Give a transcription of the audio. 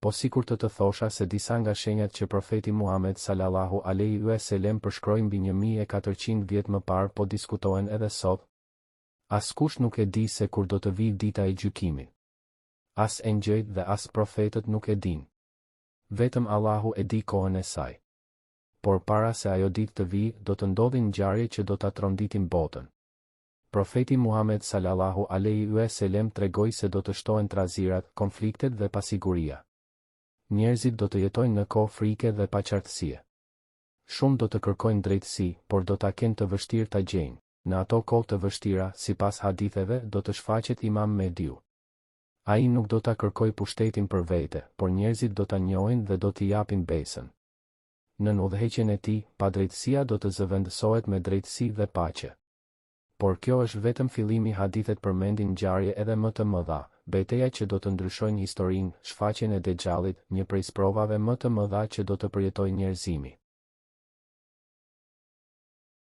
po sikur të thosha se disa nga shenjat që profeti Muhammed sallallahu alaihi wasallam përshkroi mbi 1400 vjet më parë po diskutohen edhe sot. Askush nuk e di se kur do të vijë dita e gjykimit. As engjëjt dhe as profetët nuk e din. Vetëm Allahu e di kohën e saj. Por para se ajo ditë të vijë, do të ndodhin ngjarje që do ta tronditin botën. Profeti Muhammed sallallahu alaihi wasallam tregoi se do të shtohen trazirat, konfliktet dhe pasiguria. Njerëzit do të jetojnë në kohë frike dhe paqartësie. Shumë do të kërkojnë drejtësi, por do ta kenë të vështirë ta gjejnë. Në ato kohë të vështira, sipas haditheve, do të shfaqet Imam Mehdiu. Ai nuk do ta kërkojë pushtetin për vete, por njerëzit do ta njohin dhe do t'i japin besën. Në udhëheqjen e tij, padrejtësia do të zëvendësohet me drejtësi dhe paqe. Por kjo është vetëm fillimi. Hadithet përmendin ngjarje edhe më të mëdha, betejë që do të ndryshojnë historinë, shfaqjen e Dexhallit, një prej sprovave më të mëdha që do të përjetojë njerëzimi.